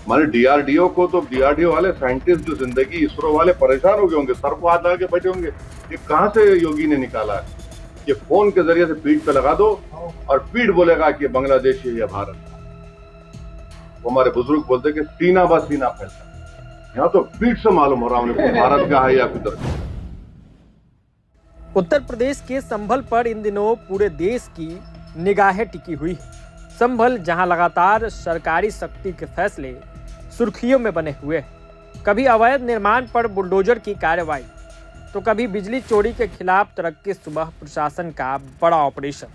माने डीआरडीओ को तो डीआरडीओ वाले साइंटिस्ट जो जिंदगी इसरो वाले परेशान हो गए होंगे, सर को हाथ लगा के बैठे होंगे, ये कहां से योगी ने निकाला है कि फोन के जरिए से पीठ पे लगा दो और पीठ बोलेगा कि बांग्लादेश है या भारत। वो हमारे बुजुर्ग बोलते कि सीना बा सीना फैलता, यहाँ तो पीठ से मालूम हो रहा उन्हें भारत का है या किधर का। उत्तर प्रदेश के संभल पर इन दिनों पूरे देश की निगाहें टिकी हुई है। संभल जहां लगातार सरकारी सख्ती के फैसले सुर्खियों में बने हुए हैं। कभी अवैध निर्माण पर बुलडोजर की कार्रवाई, तो कभी बिजली चोरी के खिलाफ तड़के सुबह प्रशासन का बड़ा ऑपरेशन।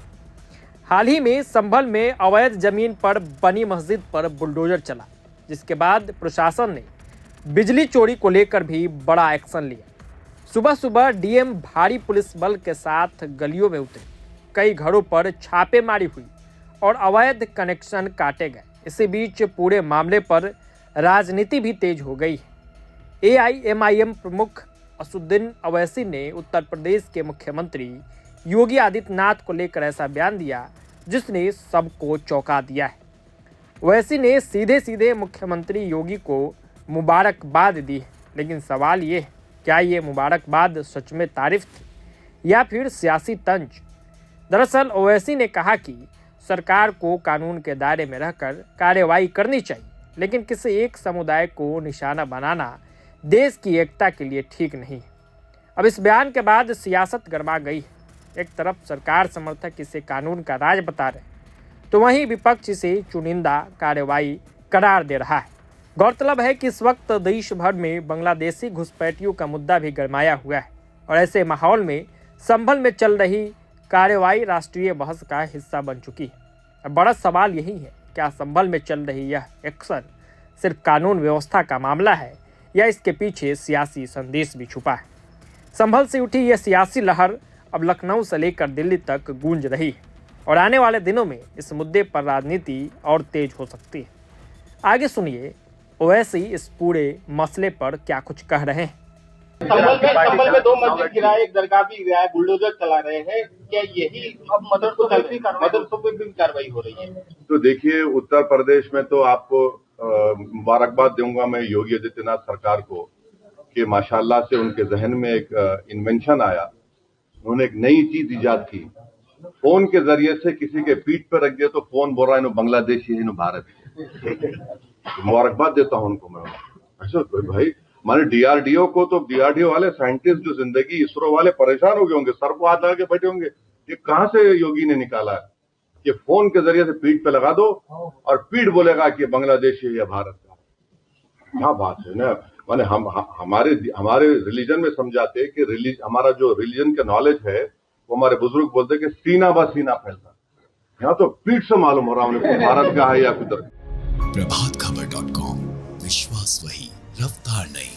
हाल ही में संभल में अवैध जमीन पर बनी मस्जिद पर बुलडोजर चला, जिसके बाद प्रशासन ने बिजली चोरी को लेकर भी बड़ा एक्शन लिया। सुबह सुबह डीएम भारी पुलिस बल के साथ गलियों में उतरे, कई घरों पर छापेमारी हुई और अवैध कनेक्शन काटे गए। इसी बीच पूरे मामले पर राजनीति भी तेज हो गई। एआईएमआईएम प्रमुख असदुद्दीन ओवैसी ने उत्तर प्रदेश के मुख्यमंत्री योगी आदित्यनाथ को लेकर ऐसा बयान दिया जिसने सबको चौंका दिया है। ओवैसी ने सीधे सीधे मुख्यमंत्री योगी को मुबारकबाद दी है, लेकिन सवाल ये है, क्या ये मुबारकबाद सच में तारीफ थी या फिर सियासी तंज? दरअसल ओवैसी ने कहा कि सरकार को कानून के दायरे में रहकर कार्रवाई करनी चाहिए, लेकिन किसी एक समुदाय को निशाना बनाना देश की एकता के लिए ठीक नहीं है। अब इस बयान के बाद सियासत गरमा गई है। एक तरफ सरकार समर्थक इसे कानून का राज बता रहे, तो वहीं विपक्ष इसे चुनिंदा कार्रवाई करार दे रहा है। गौरतलब है कि इस वक्त देश भर में बांग्लादेशी घुसपैठियों का मुद्दा भी गरमाया हुआ है और ऐसे माहौल में संभल में चल रही कार्रवाई राष्ट्रीय बहस का हिस्सा बन चुकी है। अब बड़ा सवाल यही है, क्या संभल में चल रही यह एक्शन सिर्फ कानून व्यवस्था का मामला है या इसके पीछे सियासी संदेश भी छुपा है? संभल से उठी यह सियासी लहर अब लखनऊ से लेकर दिल्ली तक गूंज रही है और आने वाले दिनों में इस मुद्दे पर राजनीति और तेज हो सकती है। आगे सुनिए ओवैसी इस पूरे मसले पर क्या कुछ कह रहे हैं। संभल में 2 मस्जिद गिराए, एक दरगाह भी गिराए, बुलडोजर चला रहे हैं, क्या यही अब मदरसों पे भी कार्रवाई हो रही है? तो देखिए, उत्तर प्रदेश में तो आपको मुबारकबाद दूंगा मैं योगी आदित्यनाथ सरकार को कि माशाल्लाह से उनके जहन में एक इन्वेंशन आया, उन्होंने एक नई चीज इजाद की। फोन के जरिए से किसी के पीठ पर रख दिया तो फोन बोल रहा है बांग्लादेश है भारत। मुबारकबाद देता हूं उनको मैं। ऐसा भाई, माने डीआरडीओ को तो डीआरडीओ वाले साइंटिस्ट जो जिंदगी इसरो वाले परेशान हो गए होंगे, सर को हाथ लगा के बैठे होंगे, ये कहां से योगी ने निकाला है कि फोन के जरिए से पीठ पे लगा दो और पीठ बोलेगा कि बांग्लादेश है या भारत का। क्या बात है ना। माने हम हमारे रिलीजन में समझाते कि हमारा जो रिलीजन का नॉलेज है वो हमारे बुजुर्ग बोलते कि सीना बा सीना फैलता, यहाँ तो पीठ से मालूम हो रहा उन्हें भारत का है या किधर। प्रभातखबर.com, विश्वास वही, रफ्तार नहीं।